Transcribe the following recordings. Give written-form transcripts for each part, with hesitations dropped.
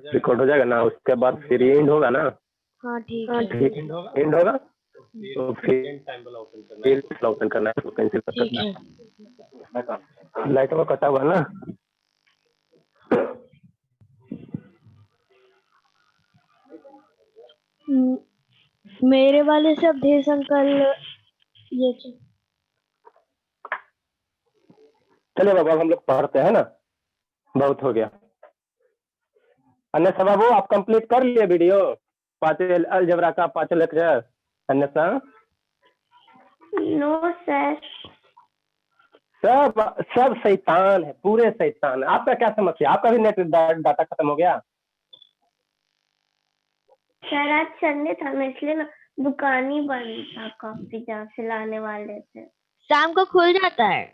Record हो जाएगा ना, उसके बाद फिर एंड होगा ना। हाँ ठीक है, एंड होगा तो फिर ओपन करना है, तो कैंसिल कर सकते हैं। लाइट वो कटा हुआ ना। मेरे वाले से अवधेश अंकल ये चलिए बाबा हम लोग पढ़ते हैं ना, बहुत हो गया। अन्यथा बाबू आप कंप्लीट कर लिए वीडियो, 5 अलजेब्रा का 5 लेक्चर। अन्यथा नो सर, सब शैतान है, पूरे शैतान है। आपका क्या समस्या? आपका भी नेट डाटा खत्म हो गया? सर आज संडे था ना, इसलिए ना दुकान ही बंद था, काफी जहाँ से लाने वाले थे। शाम को खुल जाता है।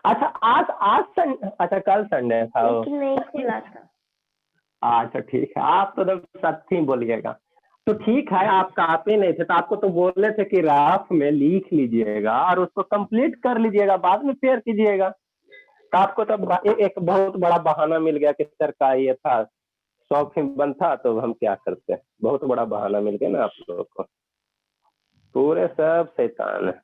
अच्छा आज अच्छा कल संडे था, लेकिन नहीं खुला था। अच्छा ठीक है, आप तो सच ही बोलिएगा। तो ठीक है, आप कापी नहीं थे तो आपको तो बोले थे कि राफ में लिख लीजिएगा और उसको कंप्लीट कर लीजिएगा, बाद में फेयर कीजिएगा। तो आपको तो एक बहुत बड़ा बहाना मिल गया कि सर का ये था, शॉप ही बंद था, तो हम क्या करते हैं। बहुत बड़ा बहाना मिल गया ना आप लोगों को। पूरे सब शैतान है,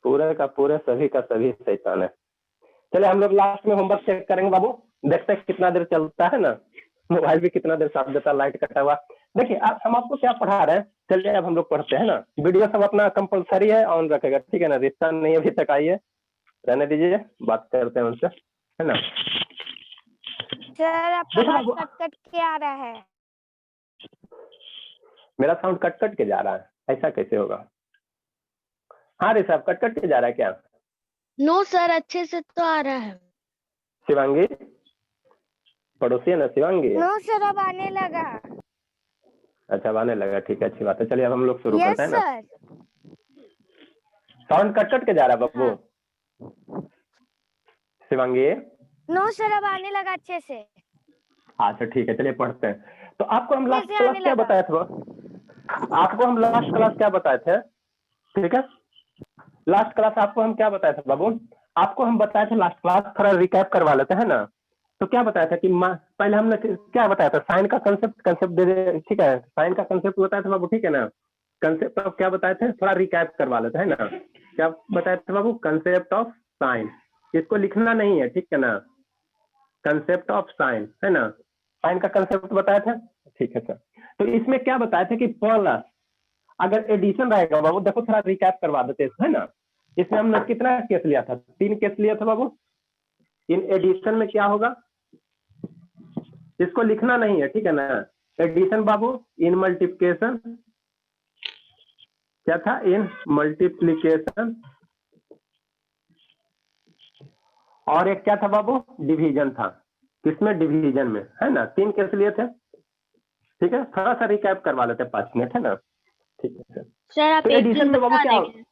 पूरे का पूरे सभी का सभी शैतान है। चलिए हम लोग लास्ट में होमवर्क चेक करेंगे बाबू, देखते हैं कितना देर चलता है ना। मोबाइल भी कितना देर साथ देता, लाइट कटा हुआ। देखिए हम आपको क्या पढ़ा रहे हैं, चलिए अब हम लोग पढ़ते हैं ना। वीडियो सब अपना कंपलसरी है, ऑन रखेगा, ठीक है ना। रिश्ता नहीं अभी तक आई है, रहने दीजिए, बात करते हैं उनसे, है ना। सर आपका आवाज कट कट के आ रहा है। मेरा साउंड कट कट के जा रहा है, ऐसा कैसे होगा? हाँ रे साहब, कट कट के जा रहा है क्या? नो सर, अच्छे से तो आ रहा है। शिवांगी पड़ोसी है ना शिवांगी? नो सर, अब आने लगा। अच्छा अब आने लगा, ठीक है, अच्छी बात है। चलिए अब हम लोग शुरू यस करते हैं ना। सर। साउंड कट कट के जा रहा है बाबू? शिवांगी नो सर, अब आने लगा अच्छे से। अच्छा ठीक है, चलिए पढ़ते हैं। तो आपको हम लास्ट कैसे क्लास आने क्या लगा? बताए थे? आपको हम लास्ट क्लास क्या बताए थे? ठीक है, लास्ट क्लास आपको हम क्या बताए थे बाबू? आपको हम बताए थे लास्ट क्लास, थोड़ा रिकैप करवा लेते हैं ना। तो क्या बताया था कि पहले हमने क्या बताया था, साइन का कंसेप्ट दे दे, ठीक है। साइन का कंसेप्ट बताया था बाबू, ठीक है ना। कंसेप्ट ऑफ क्या बताए थे, थोड़ा रिकैप करवा लेते हैं ना। क्या बताया था बाबू? कंसेप्ट ऑफ साइन, इसको लिखना नहीं है, ठीक है ना। कंसेप्ट ऑफ साइन, है ना। साइन का कंसेप्ट बताया था, ठीक है सर। तो इसमें क्या बताया था कि प्लस अगर एडिशन रहेगा बाबू, देखो थोड़ा रिकैप करवा देते हैं ना। इसमें हमने कितना केस लिया था? 3 केस लिया था बाबू। इन एडिशन में क्या होगा, इसको लिखना नहीं है, ठीक है ना। एडिशन बाबू, इन मल्टीप्लिकेशन क्या था? इन मल्टीप्लिकेशन। और एक क्या था बाबू? डिवीजन था। किसमें? डिवीजन में, है ना। 3 केस लिए थे, ठीक है। थोड़ा सा रिकैप करवा लेते हैं, 5 मिनट, है ना। ठीक है सर आप तो एक एडिशन चीज में बाबू बता क्या? देंगे?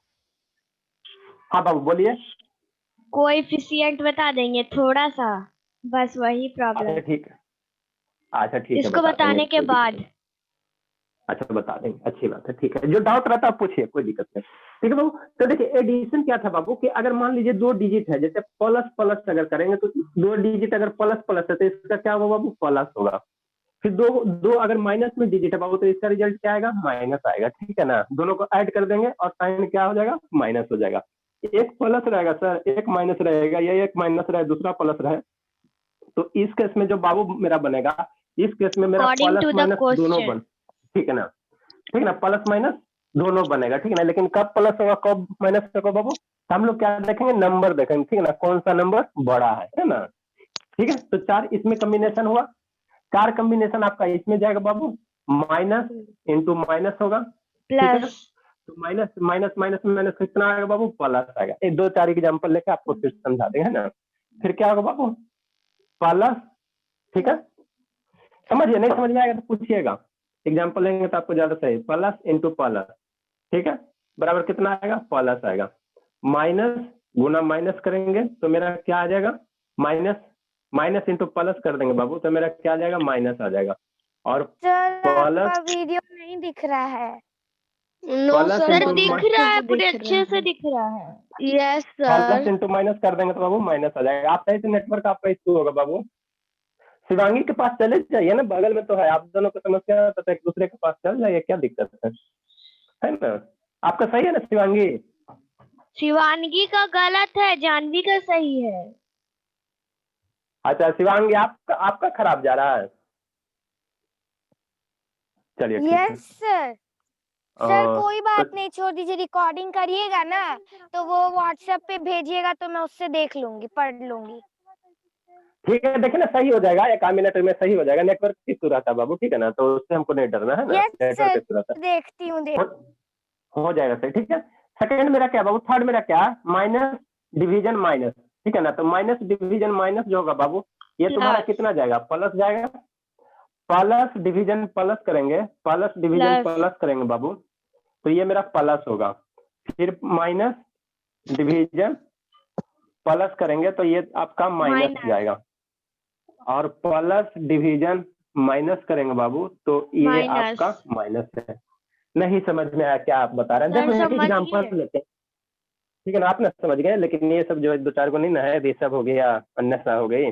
हाँ बाबू बोलिए। कोएफिशिएंट बता देंगे थोड़ा सा, बस वही अच्छा प्रॉब्लम। ठीक है, अच्छा ठीक है, इसको बता देंगे, बताने के कोई दिक्कत बाद। नहीं। अच्छा बता देंगे, अच्छी बात है, ठीक है। जो डाउट रहता है आप पूछिए, कोई दिक्कत नहीं। ठीक है बाबू, तो देखिए एडिशन क्या था बाबू कि अगर मान लीजिए 2 डिजिट है, जैसे प्लस प्लस अगर करेंगे तो 2 डिजिट अगर प्लस प्लस है तो इसका क्या होगा बाबू? प्लस होगा। फिर दो दो अगर माइनस में डिजिट है बाबू तो इसका रिजल्ट क्या आएगा? माइनस आएगा, ठीक है ना। दोनों को ऐड कर देंगे और साइन क्या हो जाएगा? माइनस हो जाएगा। एक प्लस रहेगा सर, एक माइनस रहेगा, या एक माइनस रहे दूसरा प्लस रहे, तो इस केस में जो बाबू मेरा बनेगा, इस केस में मेरा according plus two the minus दोनों क्वेश्चन। बन, ठीक है ना, ठीक है ना। प्लस माइनस दोनों बनेगा, ठीक है ना। लेकिन कब प्लस होगा कब माइनस होगा बाबू? तो हम लोग क्या देखेंगे? नंबर देखेंगे, ठीक है ना, कौन सा नंबर बड़ा है ना। ठीक है, तो 4 इसमें कॉम्बिनेशन हुआ, 4 कॉम्बिनेशन आपका इसमें जाएगा बाबू, माइनस इंटू माइनस होगा, ठीक है। प्लस। तो माइनस माइनस माइनस माइनस कितना आएगा बाबू? प्लस आएगा। एक 2 4 एग्जाम्पल लेके आपको फिर समझा देंगे, है ना। फिर क्या होगा बाबू? प्लस, ठीक है। समझिए, नहीं समझ में आएगा तो पूछिएगा, एग्जाम्पल लेंगे तो आपको ज्यादा सही। प्लस इंटू प्लस, ठीक है, बराबर कितना आएगा? प्लस आएगा। माइनस गुना माइनस करेंगे तो मेरा क्या आ जाएगा? माइनस। माइनस इंटू प्लस कर देंगे बाबू तो मेरा क्या आ जाएगा? माइनस आ जाएगा। और सर आपका प्लस, वीडियो नहीं दिख रहा है। नो प्लस सर, इंटू दिख रहा है, पूरे दिख अच्छे रहा से है। दिख रहा है। Yes plus sir. Into minus कर देंगे तो बाबू माइनस आ जाएगा। आप सही से नेटवर्क आपका इशू होगा बाबू। शिवांगी के पास चले जाइए ना, बगल में तो है। आप दोनों को समस्या है तो एक दूसरे के पास चल जाइए, क्या दिक्कत है ना? आपका सही है ना शिवांगी? शिवानगी का गलत है, जानवी का सही है। अच्छा शिवांगी आपका आपका खराब जा रहा है। चलिए ठीक है। Yes sir. सर और कोई बात नहीं, छोड़ दीजिए, रिकॉर्डिंग करिएगा ना तो वो व्हाट्सएप पे भेजिएगा तो मैं उससे देख लूंगी, पढ़ लूंगी। ठीक है, देखिए ना सही हो जाएगा, 1 मिनट में सही हो जाएगा। नेटवर्क इशू रहता है बाबू, ठीक है ना, तो उससे हमको नहीं डरना है ना। यस नेटवर्क सर, इशू रहता देखती हूँ है, हो जाएगा सही। ठीक है, सेकंड मेरा क्या बाबू, थर्ड मेरा क्या, माइनस डिवीजन माइनस, ठीक है ना। तो माइनस डिवीजन माइनस जो होगा बाबू, ये तुम्हारा कितना जाएगा, प्लस जाएगा। प्लस डिवीजन प्लस करेंगे, प्लस डिवीजन प्लस करेंगे बाबू, तो ये मेरा प्लस होगा। फिर माइनस डिवीजन प्लस करेंगे तो ये आपका माइनस जाएगा। और प्लस डिवीजन माइनस करेंगे बाबू तो ये आपका माइनस है। नहीं समझ में आया क्या आप बता रहे हैं? देखो एक एग्जाम्पल लेते हैं, ठीक है ना। आप ना समझ गए, लेकिन ये सब जो 2-4 को नहीं ना है, ऋषभ हो गया, अन्यसा हो गई,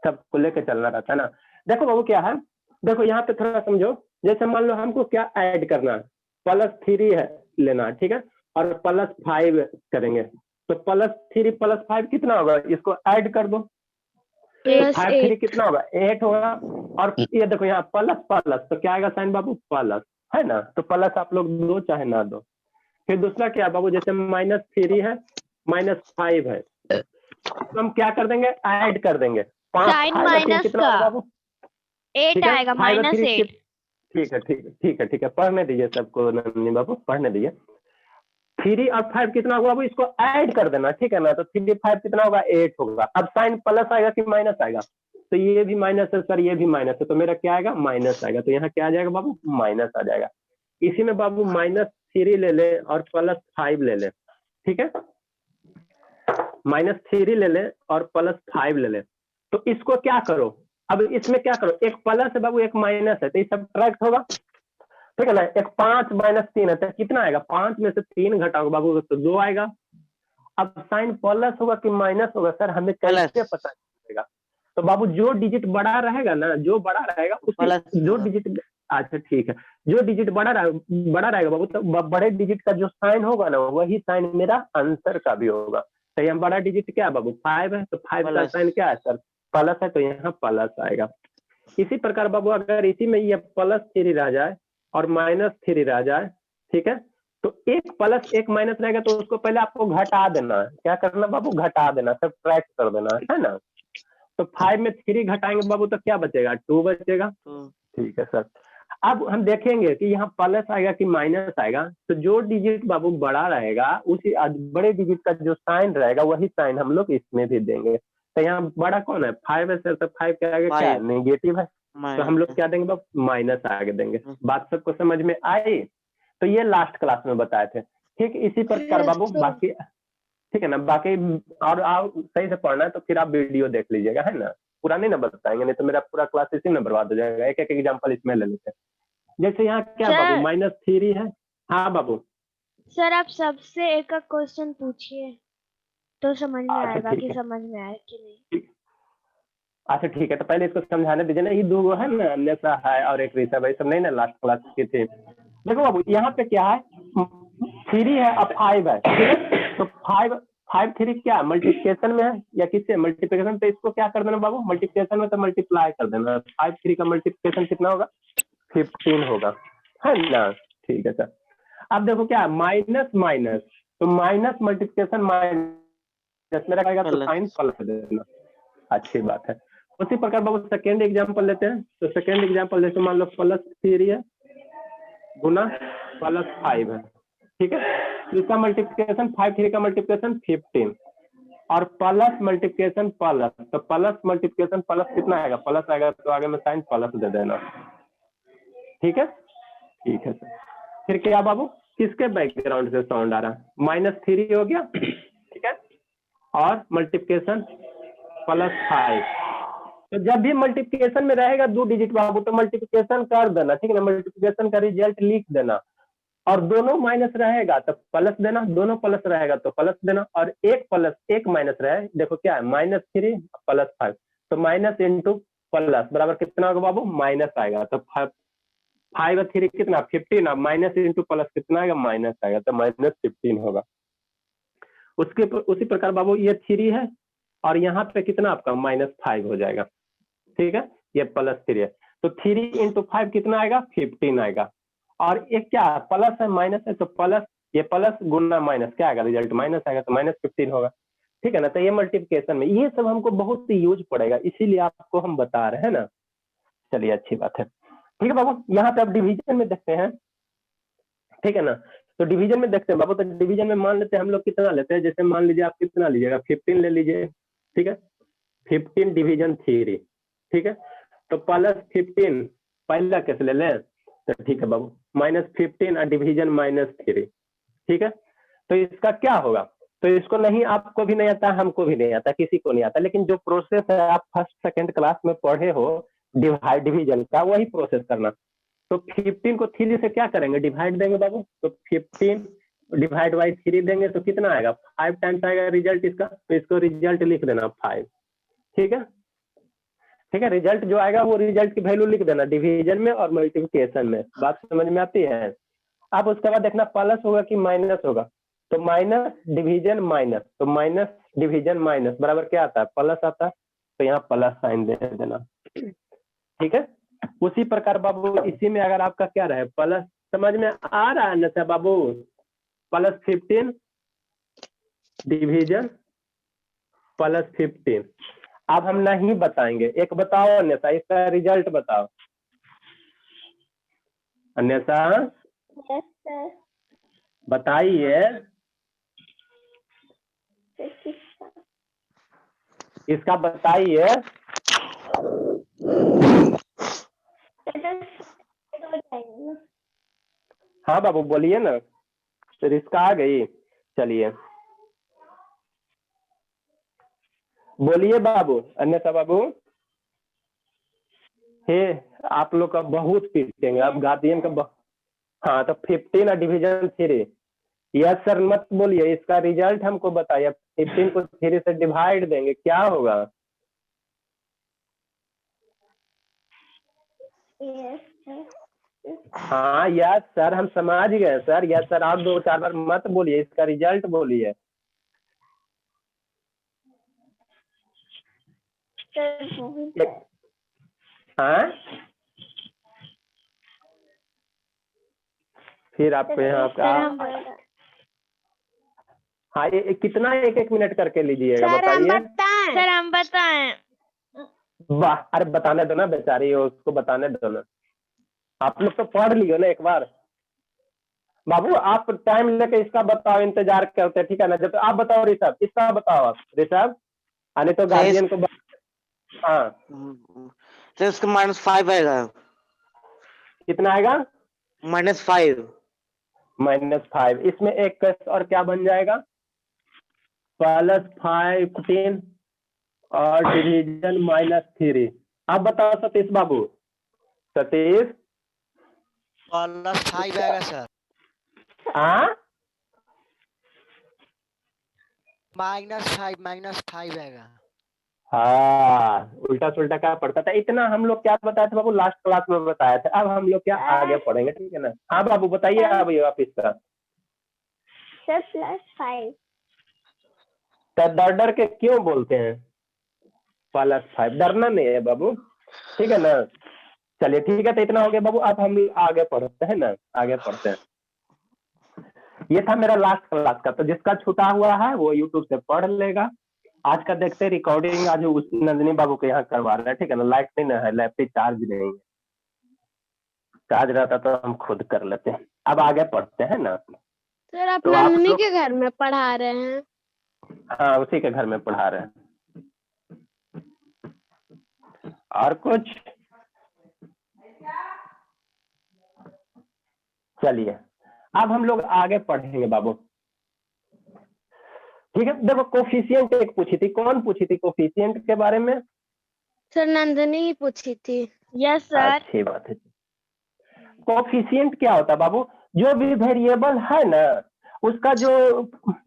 सबको लेकर चलना रहता है ना। देखो बाबू क्या है, देखो यहाँ पे थोड़ा समझो। जैसे मान लो हमको क्या ऐड करना है, +3 है लेना, ठीक है, और +5 करेंगे तो +3 +5 कितना होगा, इसको ऐड कर दो। 5 3 कितना होगा, 8 होगा। और ये देखो यहाँ प्लस प्लस तो क्या आएगा साइन बाबू, प्लस है ना। तो प्लस आप लोग दो चाहे ना दो। फिर दूसरा क्या बाबू, जैसे -3 है -5 है, तो हम क्या कर देंगे, ऐड कर देंगे। 5 कितना होगा बाबू, 8 आएगा, -8। ठीक है ठीक है ठीक है ठीक है, पढ़ने दीजिए सबको नन्ही बाबू, पढ़ने दीजिए। 3 और 5 कितना होगा बाबू, इसको ऐड कर देना, ठीक है ना। तो 3 5 कितना होगा, 8 होगा। अब साइन प्लस आएगा कि माइनस आएगा, तो ये भी माइनस है सर, ये भी माइनस है, तो मेरा क्या आएगा, माइनस आएगा। तो यहाँ क्या आ जाएगा बाबू, माइनस आ जाएगा। इसी में बाबू -3 ले ले और +5 ले ले, ठीक है। -3 ले ले और +5 ले ले, तो इसको क्या करो, अब इसमें क्या करो, एक प्लस है बाबू, एक माइनस है, तो ये सब्ट्रैक्ट होगा, ठीक है ना। एक 5 -3 है तो कितना आएगा, 5 में से 3 घटाओगे बाबू तो 2 आएगा। अब साइन प्लस होगा कि माइनस होगा सर, हमें कैसे पता चलेगा। तो बाबू जो डिजिट बड़ा रहेगा ना, जो बड़ा रहेगा उसी जो डिजिट, अच्छा ठीक है, जो डिजिट बड़ा रहेगा बाबू, तो बड़े डिजिट का जो साइन होगा ना, वही साइन मेरा आंसर का भी होगा। तो यहाँ बड़ा डिजिट क्या है बाबू, 5 है, तो 5 का साइन क्या है सर, प्लस है, तो यहाँ प्लस आएगा। इसी प्रकार बाबू अगर इसी में ये +3 रह जाए और -3 रह जाए, ठीक है, तो एक प्लस एक माइनस रहेगा, तो उसको पहले आपको घटा देना है। क्या करना बाबू, घटा देना, सब्ट्रैक्ट कर देना है ना। तो 5 में 3 घटाएंगे बाबू तो क्या बचेगा, 2 बचेगा, ठीक है सर। अब हम देखेंगे कि यहाँ प्लस आएगा कि माइनस आएगा। तो जो डिजिट बाबू बड़ा रहेगा, उसी बड़े डिजिट का जो साइन रहेगा, वही साइन हम लोग इसमें भी देंगे। तो यहाँ बड़ा कौन है, 5 है सर, तो 5 के आगे क्या है, नेगेटिव है, तो हम लोग क्या देंगे बाबू, माइनस आगे देंगे। बात सबको समझ में आई? तो ये लास्ट क्लास में बताए थे, ठीक। इसी प्रकार बाबू बाकी, ठीक है ना, बाकी और आप सही से पढ़ना है तो फिर आप वीडियो देख लीजिएगा, है ना। पूरा नहीं ना बताएंगे, नहीं तो मेरा पूरा क्लास इसी में बर्बाद हो जाएगा। एक एक एग्जाम्पल इसमें ले लेते हैं। जैसे यहाँ क्या बाबू, -3 है, हाँ बाबू। सर आप सबसे एक एक क्वेश्चन पूछिए तो समझ में अच्छा आएगा ठीक कि है, समझ में आया कि नहीं। अच्छा ठीक है, तो पहले इसको समझाने दीजिए ना। ये 2 है ना, अन्यथा है और एक ऋषभ है, सब नहीं ना लास्ट क्लास की थी। देखो बाबू यहाँ पे क्या है, 3 है और 5 है, ठीक है। तो 5 3 क्या मल्टीप्लिकेशन में है या किससे, मल्टीप्लिकेशन। तो इसको क्या कर देना बाबू, मल्टीप्लिकेशन में तो मल्टीप्लाई कर देना। 5 3 का मल्टीप्लिकेशन कितना होगा, 15 होगा, है ना। ठीक है सर। अब देखो क्या, माइनस माइनस, तो माइनस मल्टीप्लिकेशन माइनस में रहेगा तो साइन प्लस देना, अच्छी बात है। उसी प्रकार बाबू सेकेंड एग्जाम्पल लेते हैं। तो सेकेंड एग्जाम्पल जैसे मान लो +3 है गुना +5 है, ठीक है। इसका मल्टीप्लिकेशन 5 3 का मल्टीप्लिकेशन 15 और प्लस मल्टीप्लिकेशन प्लस, तो प्लस मल्टीप्लिकेशन प्लस कितना आएगा, प्लस आएगा, तो आगे में साइन प्लस दे देना, ठीक है। ठीक है सर। फिर क्या बाबू, किसके बैकग्राउंड से साउंड आ रहा है, -3 हो गया, ठीक है, और मल्टीप्लिकेशन +5। तो जब भी मल्टीप्लिकेशन में रहेगा 2 डिजिट बाबू, तो मल्टीप्लिकेशन कर देना, ठीक है ना। मल्टीप्लिकेशन का रिजल्ट लिख देना, और दोनों माइनस रहेगा तो प्लस देना, दोनों प्लस रहेगा तो प्लस देना, और एक प्लस एक माइनस रहे, देखो क्या है -3 प्लस 5, तो माइनस इंटू प्लस बराबर कितना होगा बाबू, माइनस आएगा। तो 5 और 3 कितना 15, अब माइनस इंटू प्लस कितना आएगा, माइनस आएगा, तो -15 होगा। उसके उसी प्रकार बाबू ये 3 है और यहाँ पे कितना आपका -5 हो जाएगा, ठीक है, ये +3 है, तो 3 इंटू 5 कितना आएगा, 15 आएगा। और ये क्या है, प्लस है माइनस है, तो प्लस, ये प्लस गुना माइनस क्या आएगा, रिजल्ट माइनस आएगा, तो -15 होगा, ठीक है ना। तो ये मल्टीप्लिकेशन में ये सब हमको बहुत यूज पड़ेगा, इसीलिए आपको हम बता रहे हैं ना। चलिए अच्छी बात है, ठीक है बाबू। यहाँ पे आप डिवीजन में देखते हैं, ठीक है ना। तो डिवीजन में देखते हैं बाबू, तो डिवीजन में मान लेते हैं हम लोग कितना लेते हैं, जैसे मान लीजिए आप कितना लीजिएगा, 15 ले लीजिए, ठीक है, 15 डिवीजन 3, ठीक है, तो +15 पहला कैसे ले लें, तो ठीक है बाबू, -15 और डिवीजन -3, ठीक है। तो इसका क्या होगा, तो इसको नहीं, आपको भी नहीं आता, हमको भी नहीं आता, किसी को नहीं आता, लेकिन जो प्रोसेस है आप फर्स्ट सेकंड क्लास में पढ़े हो डिवीजन का, वही प्रोसेस करना। तो 15 को 3 से क्या करेंगे, डिवाइड देंगे बाबू, तो 15 डिवाइड बाई 3 देंगे तो कितना आएगा, 5 टाइम्स आएगा रिजल्ट इसका, तो इसको रिजल्ट लिख देना 5, ठीक है, ठीक है। रिजल्ट जो आएगा वो रिजल्ट की वैल्यू लिख देना डिवीजन में और मल्टीप्लिकेशन में, बात समझ में आती है। अब उसके बाद देखना प्लस होगा कि माइनस होगा, तो माइनस डिवीजन माइनस, तो माइनस डिवीजन माइनस बराबर क्या आता है, प्लस आता है, तो यहाँ प्लस साइन दे देना, ठीक है। उसी प्रकार बाबू इसी में अगर आपका क्या रहे, प्लस, समझ में आ रहा है ना बाबू, +15 डिवीजन +15। अब हम नहीं बताएंगे, एक बताओ अन्यथा, इसका रिजल्ट बताओ अन्यथा, यस सर। बताइए, इसका बताइए। हाँ बाबू बोलिए ना, तो इसका आ गई, चलिए बोलिए बाबू, अन्यथा बाबू हे आप लोग का बहुत पीटेंगे, आप गार्जियन का हाँ, तो 15 और डिवीजन 3, यस सर मत बोलिए, इसका रिजल्ट हमको बताइए, 15 को 3 से डिवाइड देंगे क्या होगा, हाँ यस सर हम समझ गए सर, यस सर, आप 2-4 बार मत बोलिए, इसका रिजल्ट बोलिए। हाँ फिर आपको यहाँ का, हाँ ये कितना 1-1 मिनट करके लीजिएगा, बताइए सर हम बताएं। वाह, अरे बताने दो ना बेचारी, उसको बताने दो ना, आप लोग तो पढ़ लियो ना एक बार। बाबू आप टाइम लेके इसका बताओ, इंतजार करते हैं, ठीक है ना। जब आप बताओ ऋषभ, इसका बताओ आप ऋषभ, आने तो गार्जियन को हाँ, तो इसका -5 आएगा, कितना आएगा, -5, -5, इसमें एक कैश और क्या बन जाएगा, +15 और डिवीजन -3। आप बताओ सतीश बाबू, सतीश +5 आएगा सर, हाँ -5 आएगा। हाँ, उल्टा सुल्टा क्या पड़ता था, इतना हम लोग क्या बताए थे बाबू, लास्ट क्लास में बताया था, अब हम लोग क्या आगे पढ़ेंगे, ठीक है ना। हाँ बाबू बताइए आप इसका, सर +5, तो डर के क्यों बोलते हैं, +5 डरना नहीं है बाबू, ठीक है ना। चलिए ठीक है, तो इतना हो गया बाबू, अब हम आगे पढ़ते हैं ना, आगे पढ़ते हैं। ये था मेरा लास्ट क्लास का, तो जिसका छूटा हुआ है वो यूट्यूब से पढ़ लेगा। आज का देखते रिकॉर्डिंग आज उस नंदिनी बाबू के यहाँ करवा रहे हैं, ठीक है ना। लाइट नहीं ना है, लैप पे चार्ज नहीं है, चार्ज रहता तो हम खुद कर लेते हैं। अब आगे पढ़ते हैं ना, सर आप तो आप नंदिनी लोग, के घर में पढ़ा रहे हैं। हाँ उसी के घर में पढ़ा रहे हैं। और कुछ, चलिए अब हम लोग आगे पढ़ेंगे बाबू, ठीक है। देखो कोफिशिएंट एक पूछी थी, कौन पूछी थी कोफिशिएंट के बारे में, सर नंदिनी ही पूछी थी। Yes sir. अच्छी बात है। कोफिशिएंट क्या होता है बाबू, जो भी वेरिएबल है ना उसका जो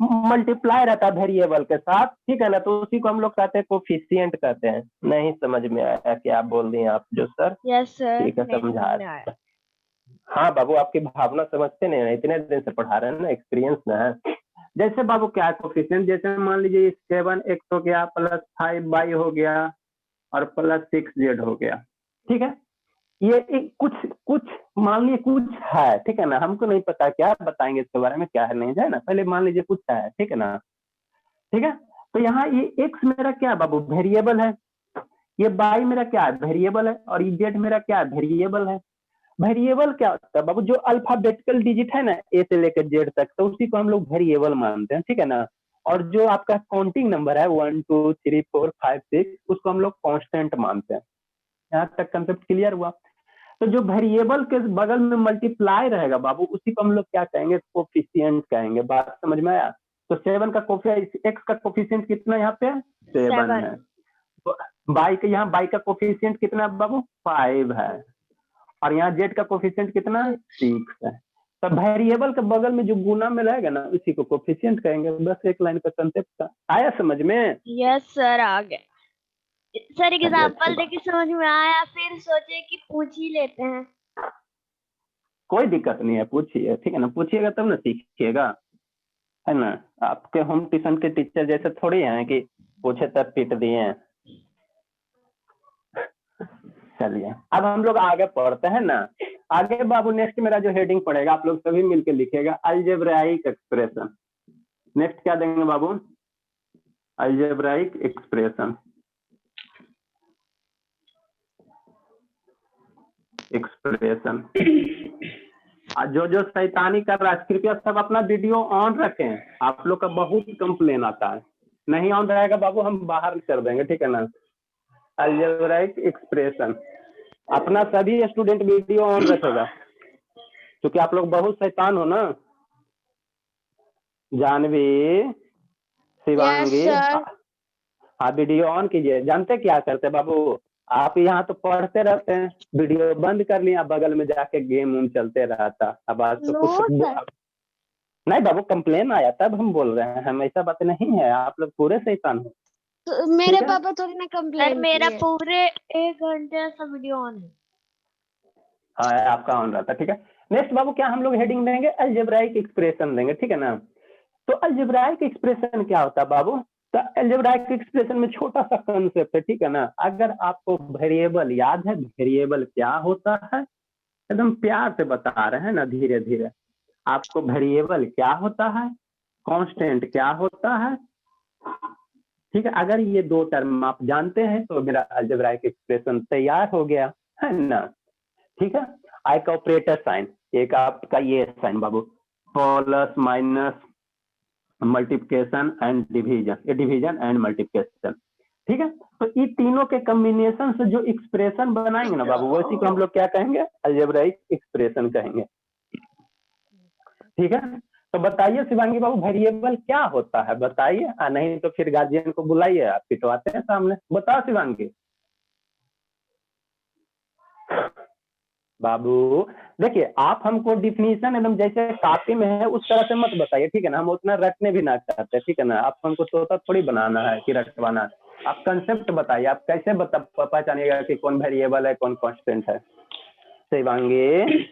मल्टीप्लाई रहता है वेरिएबल के साथ, ठीक है ना, तो उसी को हम लोग कहते हैं कोफिशिएंट कहते हैं। नहीं समझ में आया क्या बोल दिए आप जो सर? यस सर, ठीक है, समझा। हाँ बाबू, आपकी भावना समझते नहीं है, इतने दिन से पढ़ा रहे हैं ना, एक्सपीरियंस ना है। जैसे बाबू क्या है कोफिशिएंट, जैसे मान लीजिए 7x हो गया प्लस 5y हो गया और प्लस 6z हो गया, ठीक है। ये एक कुछ मान लीजिए कुछ है, ठीक है ना, हमको नहीं पता क्या बताएंगे इसके बारे में, क्या है नहीं है ना, पहले मान लीजिए कुछ है, ठीक है ना, ठीक है। तो यहाँ ये x मेरा क्या है बाबू, वेरिएबल है, ये y मेरा क्या है, वेरिएबल है, और ये z मेरा क्या है, वेरिएबल है। वेरिएबल क्या होता है बाबू, जो अल्फाबेटिकल डिजिट है ना ए से लेकर जेड तक, तो उसी को हम लोग वेरिएबल मानते हैं, ठीक है ना। और जो आपका काउंटिंग नंबर है 1 2 3 4 5 6, उसको हम लोग कांस्टेंट मानते हैं। यहाँ तक कंसेप्ट क्लियर हुआ। तो जो वेरिएबल के बगल में मल्टीप्लाई रहेगा बाबू, उसी को हम लोग क्या कहेंगे, कोफिशिएंट कहेंगे। बात समझ में आया? तो 7 का एक्स का कोफिशिएंट कितना यहाँ पे 7 है, बाई का यहाँ बाई का कोफिशिएंट कितना बाबू 5 है, और यहाँ जेड का कोफिशिएंट कितना 6 है। तो वेरिएबल के बगल में जो गुना में रहेगा ना उसी को कोफिशिएंट कहेंगे। बस एक लाइन का कंसेप्ट था, आया समझ में? यस सर, आ गए सर। चलिए, एग्जाम्पल अच्छी बात। देके समझ में आया, फिर सोचे कि पूछ ही लेते हैं। कोई दिक्कत नहीं है, पूछिए, ठीक है ना, पूछिएगा तब ना सीखिएगा, है ना। आपके होम ट्यूशन के टीचर जैसे थोड़ी हैं कि पूछे तब पीट दिए हैं। चलिए अब हम लोग आगे पढ़ते हैं ना। आगे बाबू नेक्स्ट मेरा जो हेडिंग पड़ेगा, आप लोग सभी मिलकर लिखिएगा, अलजेब्राइक एक्सप्रेशन। नेक्स्ट क्या देंगे बाबू, अलजेब्राइक एक्सप्रेशन। एक्सप्रेशन जो शैतानी कर रहा है कृपया सब अपना वीडियो ऑन रखें, आप लोग का बहुत कंप्लेन आता है। नहीं ऑन रहेगा बाबू हम बाहर कर देंगे, ठीक है ना। अलजेब्राइक एक्सप्रेशन, अपना सभी स्टूडेंट वीडियो ऑन रखेगा, क्योंकि आप लोग बहुत शैतान हो ना। जानवी, शिवांगी, हाँ वीडियो ऑन कीजिए। जानते क्या करते बाबू, आप यहाँ तो पढ़ते रहते हैं, वीडियो बंद कर लिया, बगल में जाके गेम उम चलते रहता। अब आज तो कुछ नहीं बाबू, कंप्लेन आया तब हम बोल रहे हैं, हम ऐसा बात नहीं है, आप लोग पूरे शैतान हो। तो मेरे पापा थोड़ी ना सर कंप्लेन मेरा किए। पूरे 1 घंटे का वीडियो ऑन है। हाँ आपका ऑन रहता, ठीक है। नेक्स्ट बाबू क्या हम लोग हेडिंग देंगे, अलजेब्राइक एक्सप्रेशन देंगे, ठीक है ना। तो अलजेब्राइक एक्सप्रेशन क्या होता है बाबू, तो अलजेब्राइक एक्सप्रेशन में छोटा सा कंसेप्ट है, ठीक है ना। अगर आपको वेरिएबल याद है, वेरिएबल क्या होता है, एकदम प्यार से बता रहे हैं ना, धीरे धीरे। आपको वेरिएबल क्या होता है, कांस्टेंट क्या होता है, ठीक है। अगर ये दो टर्म आप जानते हैं तो मेरा अलजेब्राइक एक्सप्रेशन तैयार हो गया, है ना, ठीक है। आई का ऑपरेटर साइन, एक आपका ये साइन बाबू, plus minus multiplication and division, ये डिवीजन एंड मल्टीप्लिकेशन, ठीक है। तो ये तीनों के कॉम्बिनेशन से जो एक्सप्रेशन बनाएंगे ना बाबू, वो इसी को हम लोग क्या कहेंगे, अलजेब्राइक एक्सप्रेशन कहेंगे, ठीक है। तो बताइए शिवांगी बाबू, वेरिएबल क्या होता है बताइए, नहीं तो फिर गार्जियन को बुलाइए, आप पिटवाते हैं सामने। बताओ शिवांगी। बाबू देखिए, आप हमको डिफिनीशन एकदम जैसे कॉपी में है उस तरह से मत बताइए, ठीक है ना, हम उतना रटने भी ना चाहते, ठीक है ना। आप हमको तोता थोड़ी बनाना है कि रटवाना है। आप कंसेप्ट बताइए, आप कैसे पहचानिएगा कि कौन वेरिएबल है कौन कांस्टेंट है। शिवांगी,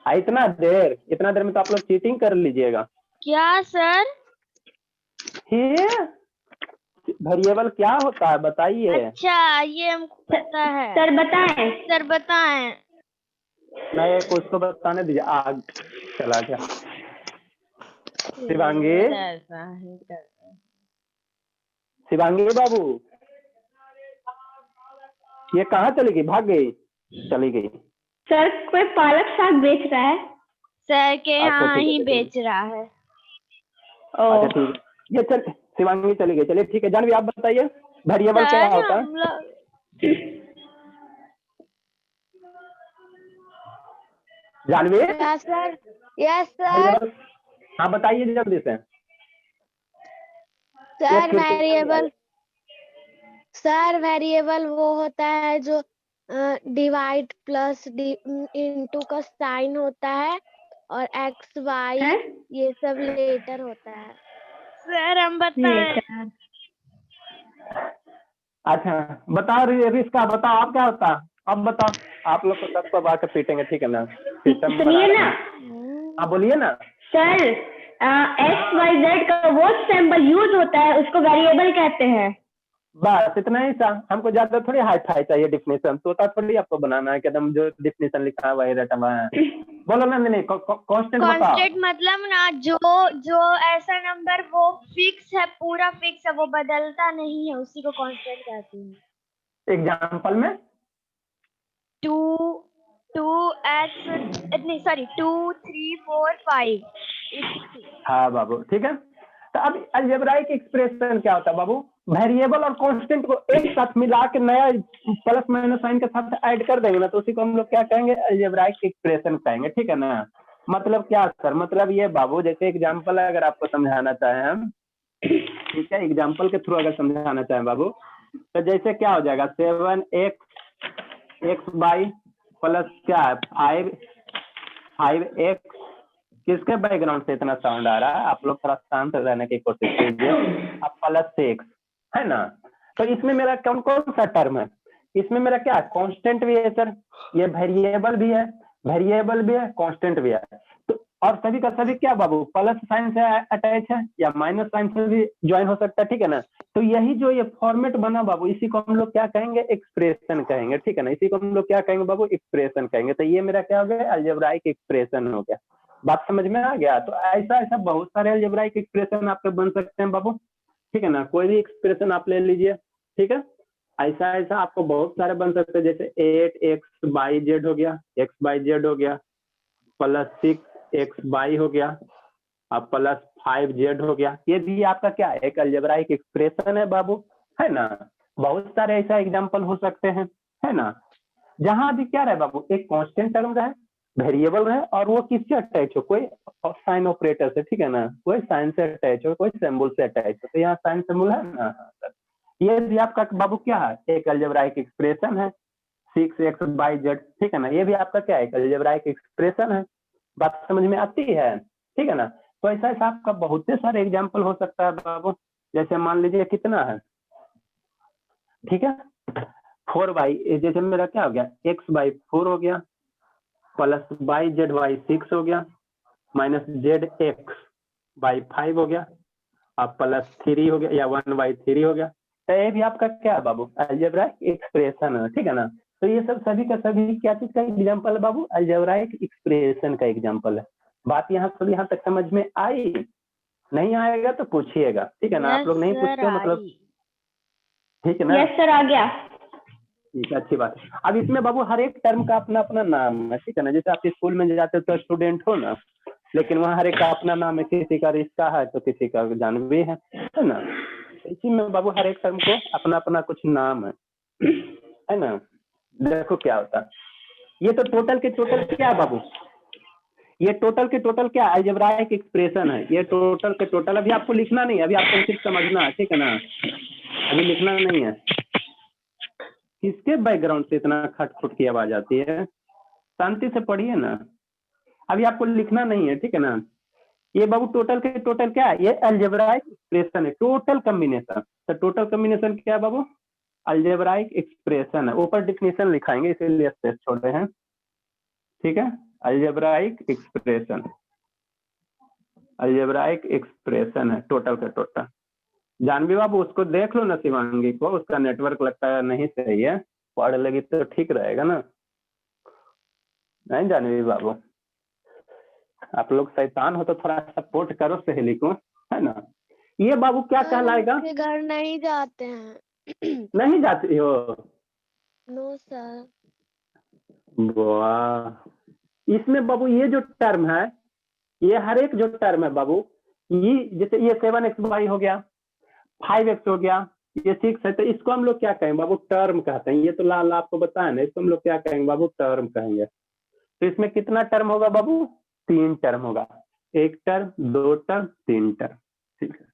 इतना देर में तो आप लोग चीटिंग कर लीजिएगा। क्या सर? वेरिएबल क्या होता है बताइए। अच्छा, ये हमको पता है। सर बताएं। सर बताएं। नहीं कुछ तो बताने दीजिए, आग चला गया। शिवांगी, ऐसा ही शिवांगी बाबू, ये कहाँ चली गई, भाग गई, चली गई। सर कोई पालक साग बेच रहा है। सर के अच्छा, यहाँ ठीक है, ही ठीक है। बेच रहा है। अच्छा ठीक है, ये चल शिवांगी चली गई, चलिए ठीक है। जानवी आप बताइए वेरिएबल क्या सर होता है। हम लोग Janvi, yes sir. Yes sir. Variable, हाँ बताइए जल्दी से। सर वेरिएबल वो होता है जो डिवाइड प्लस इंटू का साइन होता है और एक्स वाई है ये सब लेटर होता है। सर हम बताएं। लेटर। अच्छा बताओ रिस्का, बताओ आप क्या होता, अब बताओ। आप लोग को सबको बात पीटेंगे, ठीक है ना, सिस्टम बना सुनिए रहे ना हैं। आप बोलिए ना। सर, एक्स वाई जेड का वो सिंबल यूज होता है, उसको वेरिएबल कहते हैं। बस इतना ही सा, हमको ज्यादा थोड़ी हाई फाई चाहिए डिफिनेशन, तोता थोड़ी आपको बनाना है कि एकदम जो डिफिनेशन लिखा है वही रटा हुआ है। बोलो ना, नहीं कांस्टेंट बताओ। कांस्टेंट मतलब ना जो जो ऐसा नंबर वो फिक्स है, पूरा फिक्स है, वो बदलता नहीं है, उसी को कांस्टेंट कहते हैं। एग्जाम्पल में 2x नहीं सॉरी 2 3 4 5। हाँ बाबू, ठीक है। तो अब अलजेब्राइक एक्सप्रेशन क्या होता है बाबू, वेरिएबल और कांस्टेंट को एक साथ मिला के नया प्लस माइनस साइन के साथ ऐड कर देंगे ना, तो उसी को हम लोग क्या कहेंगे, अलजेब्राइक एक्सप्रेशन कहेंगे, ठीक है ना। मतलब क्या सर, मतलब ये बाबू, जैसे एग्जाम्पल अगर आपको समझाना चाहे हम, ठीक है, एग्जाम्पल के थ्रू अगर समझाना चाहें बाबू, तो जैसे क्या हो जाएगा, 7x प्लस क्या है 5x। किसके बैकग्राउंड से इतना साउंड आ रहा है, आप लोग थोड़ा शांत रहने की कोशिश कीजिए। अब प्लस 6 है ना, तो इसमें मेरा कौन कौन सा टर्म है, इसमें मेरा क्या है, कांस्टेंट भी है सर, ये वेरिएबल भी है, कांस्टेंट भी है। तो और सभी का सभी क्या बाबू, प्लस साइन से अटैच है या माइनस साइन से भी ज्वाइन हो सकता है, ठीक है ना। तो यही जो ये फॉर्मेट बना बाबू, इसी को हम लोग क्या कहेंगे, एक्सप्रेशन कहेंगे, ठीक है ना। इसी को हम लोग क्या कहेंगे बाबू, एक्सप्रेशन कहेंगे। तो ये मेरा क्या हो गया, अलजेब्राइक एक्सप्रेशन हो गया। बात समझ में आ गया। तो ऐसा ऐसा बहुत सारे अलजेब्राइक एक्सप्रेशन आपके बन सकते हैं बाबू, ठीक है ना। कोई भी एक्सप्रेशन आप ले लीजिए, ठीक है। ऐसा ऐसा आपको बहुत सारे बन सकते हैं, जैसे 8x/z हो गया, x/z हो गया, प्लस 6x/y हो गया, अब प्लस 5z हो गया। ये भी आपका क्या है, एक अलजेब्राइक एक्सप्रेशन है बाबू, है ना। बहुत सारे ऐसा एग्जाम्पल हो सकते हैं, है ना, जहां भी क्या रहे बाबू, एक कांस्टेंट टर्म रहे, वेरिएबल रहे, और वो किससे अटैच हो, कोई साइन ऑपरेटर से, ठीक है ना, कोई साइन से अटैच हो, कोई सिंबल से अटैच हो। तो यहाँ साइन सिंबल है ना, ये भी आपका बाबू क्या है, एक अलजेब्राइक एक्सप्रेशन है, 6x/z, ठीक है ना। ये भी आपका क्या है, एक अलजेब्राइक एक्सप्रेशन है। बात समझ में आती है, ठीक है ना। तो ऐसा ऐसा आपका बहुत से सारे एग्जाम्पल हो सकता है बाबू। जैसे मान लीजिए कितना है, ठीक है, 4y, जैसे मेरा क्या हो गया, x/4 हो गया, प्लस y/z/6 हो गया, माइनस zx/5 हो गया, अब प्लस 3 हो गया, या 1/3 हो गया। तो ये भी आपका क्या है बाबू, अलजेब्राइक एक्सप्रेशन है, ठीक है ना। तो ये सब सभी का सभी क्या चीज का एग्जाम्पल है बाबू, अलजेब्राइक एक्सप्रेशन का एग्जाम्पल है। बात यहाँ तक समझ में आई, नहीं आएगा तो पूछिएगा, ठीक है ना। आप लोग नहीं पूछते मतलब, ठीक है ना। यस सर, आ गया। ठीक है, अच्छी बात है। अब इसमें बाबू हर एक टर्म का अपना अपना नाम है, ठीक है ना। जैसे आप स्कूल में जाते हो तो स्टूडेंट हो ना, लेकिन वहाँ हर एक का अपना नाम है, किसी का रिश्ता है तो किसी का जानवी है ना। इसी में बाबू हर एक टर्म को अपना अपना कुछ नाम है ना। देखो क्या होता है, ये तो टोटल के टोटल क्या है बाबू, ये टोटल के टोटल क्या अलजेब्राइक एक्सप्रेशन है। ये टोटल के टोटल अभी आपको लिखना नहीं है, अभी आपको सिर्फ समझना है, ठीक है ना, अभी लिखना नहीं है। किसके बैकग्राउंड से इतना खटखुट की आवाज आती है, शांति से पढ़िए ना, अभी आपको लिखना नहीं है, ठीक है ना। ये बाबू टोटल के टोटल क्या है, ये अलजेब्राइक एक्सप्रेशन है, टोटल कॉम्बिनेशन। तो टोटल कॉम्बिनेशन क्या है बाबू, अलजेब्राइक एक्सप्रेशन है। ऊपर डिफिनेशन लिखाएंगे इसीलिए स्पेस छोड़ रहे हैं, ठीक है। अलजेब्राइक एक्सप्रेशन, अलजेब्राइक एक्सप्रेशन है टोटल का टोटल। जानवी बाबू उसको देख लो ना, शिवांगी को, उसका नेटवर्क लगता है नहीं सही है, पढ़ लेगी तो ठीक रहेगा ना। नहीं जानवी बाबू, आप लोग शैतान हो तो थोड़ा सपोर्ट करो सहेली को, है ना। ये बाबू क्या कहलाएगा, उसके घर नहीं जाते हैं। नहीं जाती हो, नो सर। वाह। इसमें बाबू ये जो टर्म है, ये हर एक जो टर्म है बाबू, ये जैसे ये 7x/y हो गया, 5x हो गया, ये 6 है, तो इसको हम लोग क्या कहेंगे बाबू, टर्म कहते हैं। ये तो लाल आपको बताया ना, इसको हम लोग क्या कहेंगे बाबू, टर्म कहेंगे। तो इसमें कितना टर्म होगा बाबू, 3 टर्म होगा, 1 टर्म, 2 टर्म, 3 टर्म, ठीक है।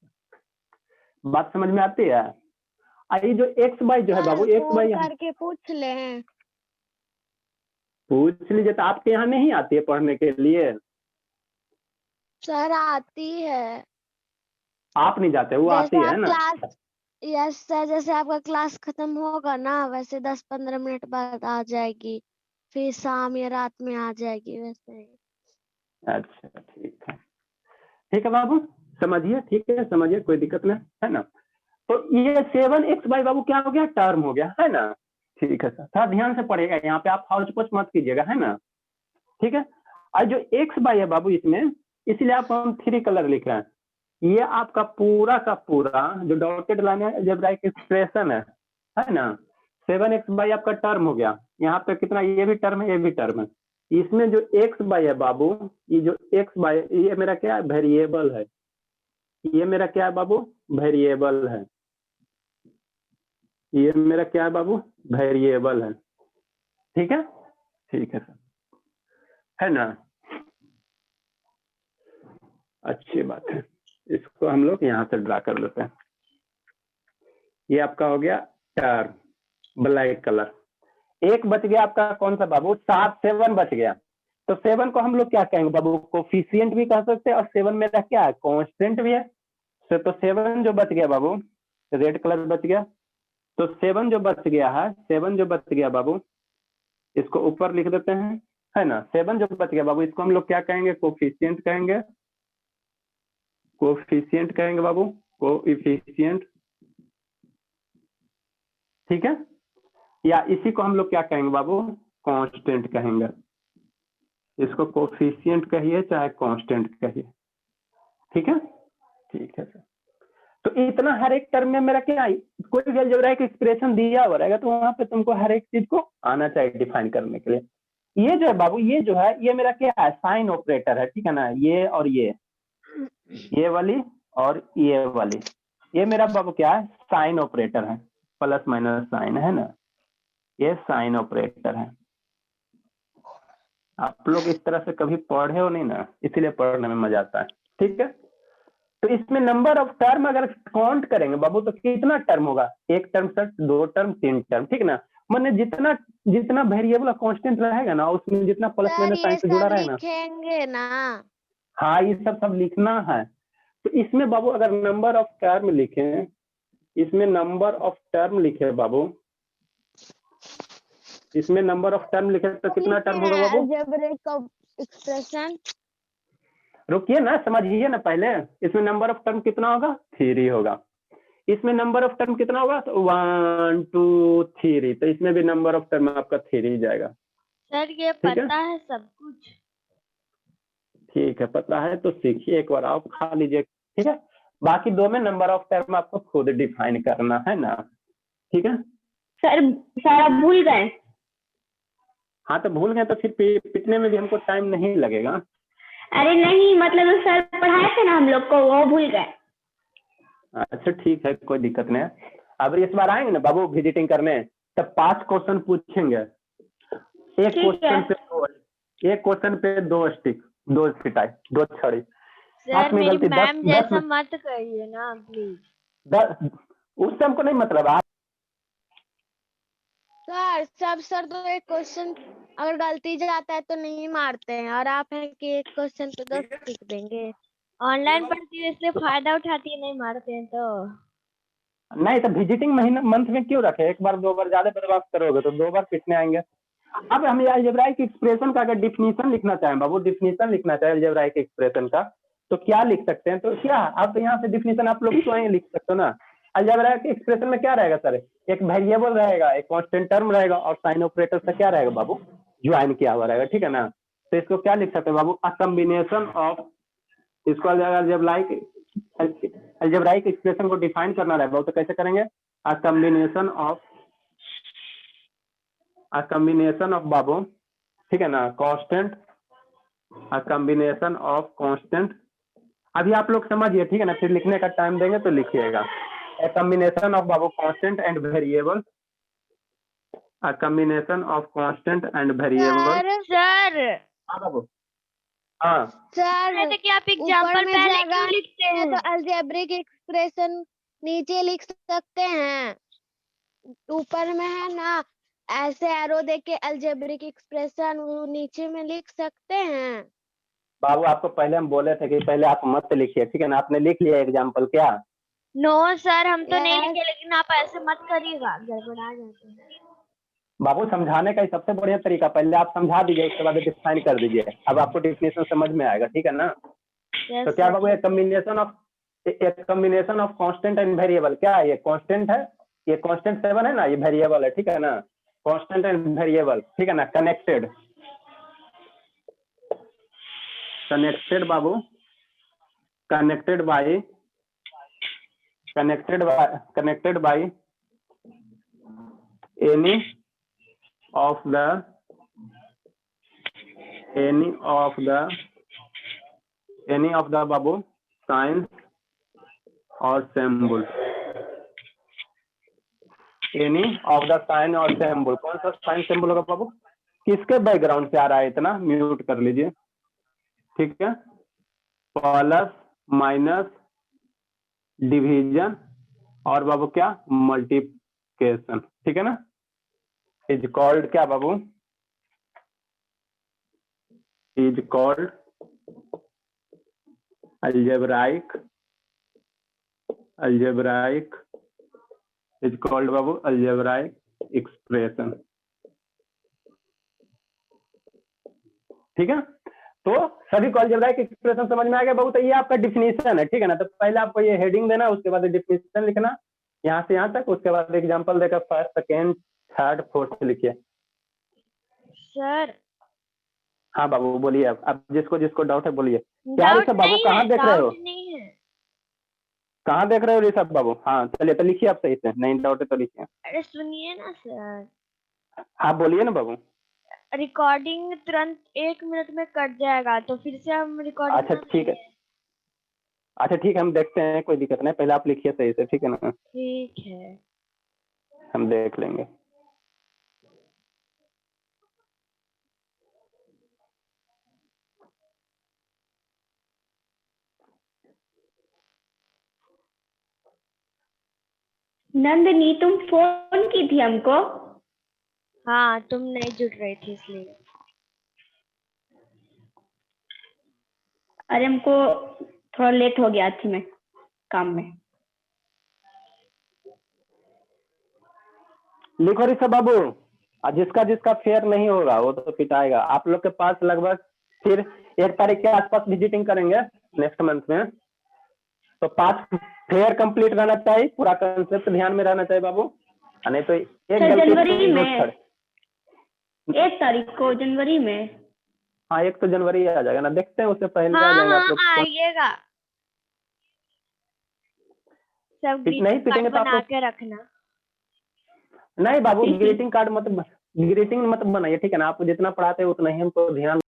बात समझ में आती है। ये जो x/y जो है बाबू, x/y करके पूछ ले। पूछ लीजिए, तो आपके यहाँ नहीं आती है पढ़ने के लिए? सर आती है। आप नहीं जाते, वो आती जैसे है आप ना? क्लास, यस सर, जैसे आपका क्लास खत्म होगा ना वैसे 10-15 मिनट बाद आ जाएगी, फिर शाम या रात में आ जाएगी वैसे ही। अच्छा ठीक है बाबू, समझिए, ठीक है, समझिए, कोई दिक्कत नहीं है ना। तो ये 7x बाबू क्या हो गया, टर्म हो गया, है ना। ठीक है सर, थोड़ा ध्यान से पढ़ेगा, यहाँ पे आप हाउस पोस्ट मत कीजिएगा, है ना। ठीक है, और जो एक्स बाई है बाबू इसमें, इसलिए आप हम 3 कलर लिख रहे हैं। ये आपका पूरा का पूरा जो डॉटेड लाइन है अलजेब्राइक एक्सप्रेशन है ना। 7x बाई आपका टर्म हो गया, यहाँ पे कितना, ये भी टर्म है, ये भी टर्म है। इसमें जो x बाई है बाबू, ये जो x बाई, ये मेरा क्या है, वेरिएबल है। ये मेरा क्या है बाबू, वेरिएबल है। ये मेरा क्या है बाबू, वेरिएबल है। ठीक है, ठीक है सर, है ना। अच्छी बात है, इसको हम लोग यहाँ से ड्रा कर लेते हैं। ये आपका हो गया टर्म, ब्लैक कलर। एक बच गया आपका कौन सा बाबू, 7 बच गया। तो 7 को हम लोग क्या कहेंगे बाबू, कोफिशिएंट भी कह सकते हैं, और 7 मेरा क्या है, कांस्टेंट भी है। तो 7 जो बच गया बाबू, रेड कलर बच गया। तो 7 जो बच गया है, 7 जो बच गया बाबू, इसको ऊपर लिख देते हैं, है ना। 7 जो बच गया बाबू, इसको हम लोग क्या कहेंगे, कोफिशिएंट कहेंगे। कोफिशिएंट कहेंगे बाबू, कोएफिशिएंट। ठीक है, या इसी को हम लोग क्या कहेंगे बाबू, कांस्टेंट कहेंगे। इसको कोफिशिएंट कहिए चाहे कांस्टेंट कहिए। ठीक है, ठीक है सर। तो इतना हर एक टर्म में मेरा क्या, कोई भी अलजेब्राइक एक्सप्रेशन दिया हुआ रहेगा तो वहां पे तुमको हर एक चीज को आना चाहिए डिफाइन करने के लिए। ये जो है बाबू, ये जो है, ये मेरा क्या है, साइन ऑपरेटर है, ठीक है ना। ये और ये वाली और ये वाली, ये मेरा बाबू क्या है, साइन ऑपरेटर है, प्लस माइनस साइन, है ना। ये साइन ऑपरेटर है। आप लोग इस तरह से कभी पढ़े हो नहीं ना, इसलिए पढ़ने में मजा आता है। ठीक है, तो इसमें नंबर ऑफ टर्म अगर काउंट करेंगे बाबू तो कितना टर्म होगा, 1 टर्म सर, 2 टर्म, 3 टर्म, ठीक ना। मैंने जितना जितना वेरिएबल कांस्टेंट रहेगा ना, उसमें जितना प्लस सर माइनस साइन ये से जुड़ा सब रहेगा ना, लिखेंगे ना? हाँ ये सब लिखना है। तो इसमें बाबू अगर नंबर ऑफ टर्म लिखे, इसमें नंबर ऑफ टर्म लिखे बाबू, इसमें नंबर ऑफ टर्म लिखे तो कितना टर्म होगा बाबू, अलजेब्रिक एक्सप्रेशन। रुकिए ना, समझिए ना पहले। इसमें नंबर ऑफ टर्म कितना होगा, 3 होगा। इसमें नंबर ऑफ टर्म कितना होगा, तो 1 2 3। तो इसमें भी नंबर ऑफ टर्म आपका 3 जाएगा। सर ये ठीक है, पता है सब कुछ। ठीक है, पता है तो सीखिए, एक बार आप खा लीजिए। ठीक है, बाकी 2 में नंबर ऑफ टर्म आपको खुद डिफाइन करना है ना। ठीक है सर, सर आप भूल गए? हाँ, तो भूल गए तो फिर पिटने में भी हमको टाइम नहीं लगेगा। अरे नहीं, मतलब सर पढ़ाए थे ना हम लोग को, वो भूल गए। अच्छा ठीक है, कोई दिक्कत नहीं है। अब इस बार आएंगे ना बाबू विजिटिंग करने, तब 5 क्वेश्चन पूछेंगे। एक ठीक है। क्वेश्चन पे 2 स्टिक, 2 पिटाई, 2 छड़ी। सर में मेरी गलती मैम 10 जैसा मत करिए ना प्लीज। 10 उससे हमको नहीं मतलब। आप सर तो एक क्वेश्चन अगर गलती जाता है तो नहीं मारते हैं, और आप हैं कि एक क्वेश्चन पे 10 लिख देंगे। ऑनलाइन पढ़ती हूँ इसलिए फायदा उठाती है, नहीं मारते हैं तो। नहीं तो विजिटिंग महीना मंथ में क्यों रखे, 1 बार 2 बार ज्यादा बर्बाद करोगे तो 2 बार पिटने आएंगे। अब हम अलजेब्राइक एक्सप्रेशन का अगर डिफिनीशन लिखना चाहें बाबू, डिफिनीशन लिखना चाहे अलजेब्राइक एक्सप्रेशन का, तो क्या लिख सकते हैं, तो क्या आप यहाँ से डिफिनीशन आप लोग स्वयं लिख सकते हो ना। अलजेब्राइक एक्सप्रेशन में क्या रहेगा सर, एक वेरिएबल रहेगा, एक कांस्टेंट टर्म रहेगा, और साइन ऑपरेटर से क्या रहेगा बाबू, ज्वाइन किया हुआ रहेगा। ठीक है ना, तो इसको क्या लिख सकते हैं बाबू, अ कॉम्बिनेशन ऑफ, इसको अलजेब्राइक एक्सप्रेशन को डिफाइन करना रहेगा तो कैसे करेंगे, अ कॉम्बिनेशन ऑफ बाबू, ठीक है ना, constant, a combination of constant. अभी आप लोग समझिए, ठीक है ना, फिर लिखने का टाइम देंगे तो लिखिएगा। A combination of Babu constant and variable, a combination of constant and variable। Sir हाँ बाबू, हाँ सर कि आप ऊपर एग्जाम्पल में पहले जगह क्यों लिखते है हैं? तो अलजेब्रिक एक्सप्रेशन नीचे लिख सकते हैं। ऊपर में है ना ऐसे एरो दे के अलजेब्रिक एक्सप्रेशन वो नीचे में लिख सकते हैं। बाबू आपको पहले हम बोले थे कि पहले आप मत लिखिए, ठीक है ना, आपने लिख लिया एग्जाम्पल क्या? नो सर, हम तो नहीं Yes. लिखे, लेकिन आप ऐसे मत करिएगा, गड़बड़ा जाते हैं। बाबू समझाने का ही सबसे बढ़िया तरीका, पहले आप समझा दीजिए, उसके बाद डिफाइन कर दीजिए, अब आपको डिफिनेशन समझ में आएगा, ठीक है ना? Yes, तो क्या sir. बाबू एक combination of constant and variable, क्या है ये? कांस्टेंट है, ये कांस्टेंट 7 है ना, ये वेरिएबल है, ठीक है ना? कांस्टेंट एंड वेरिएबल, ठीक है ना? कनेक्टेड बाबू, connected by any of the बाबू साइंस और symbol, any of the sign और सिंबल। कौन सा साइन सिंबल होगा बाबू? किसके बैकग्राउंड से आ रहा है इतना? म्यूट कर लीजिए, ठीक है? प्लस माइनस डिवीजन और बाबू क्या? मल्टीप्लिकेशन, ठीक है ना? इज कॉल्ड क्या बाबू? Is called algebraic is called बाबू algebraic एक्सप्रेशन, ठीक है? तो सभी को algebraic एक्सप्रेशन समझ में आ गया बाबू? तो ये आपका डिफिनीशन है, ठीक है ना? तो पहले आपको ये हेडिंग देना, उसके बाद डिफिनीशन लिखना यहाँ से यहाँ तक, उसके बाद एग्जांपल देकर फर्स्ट सेकेंड थर्ड फोर्थ लिखिए। सर हाँ बाबू बोलिए, अब जिसको जिसको डाउट है बोलिए। क्या डाउट ऋषभ बाबू नहीं कहाँ है, देख रहे हो? डाउट नहीं है। कहाँ देख रहे हो ऋषभ बाबू? हाँ चलिए तो लिखिए आप सही से, नहीं डाउट है तो लिखिए। अरे सुनिए ना सर, हाँ बोलिए ना बाबू। रिकॉर्डिंग तुरंत 1 मिनट में कट जाएगा, तो फिर से हम रिकॉर्डिंग अच्छा ठीक है, अच्छा ठीक है, हम देखते हैं, कोई दिक्कत नहीं, पहले आप लिखिए सही से, ठीक है ना? ठीक है। हम देख लेंगे। नंदनी तुम फोन की थी हमको? हाँ, तुम नहीं जुड़ रही थी इसलिए। अरे हमको थोड़ा लेट हो गया थी मैं काम में। लिखो ऋषभ बाबू, और जिसका जिसका फेयर नहीं होगा वो तो पिटाएगा। आप लोग के पास लगभग फिर 1 तारीख के आसपास विजिटिंग करेंगे नेक्स्ट मंथ में, तो 5 फेयर कंप्लीट रहना चाहिए, पूरा कंसेप्ट ध्यान में रहना चाहिए बाबू, नहीं तो एक गलती जनवरी में 1 तारीख को जनवरी में। हाँ 1 तो जनवरी आ जाएगा ना, देखते हैं उससे पहले आ हाँ जाएगा आप हाँ लोग। आइएगा, सब नहीं ग्रीटिंग पिटेंगे कार्ड तो बना आपको के रखना। नहीं बाबू, ग्रीटिंग कार्ड मत बनाइए, ठीक है ना? आप जितना पढ़ाते हैं उतना ही हमको ध्यान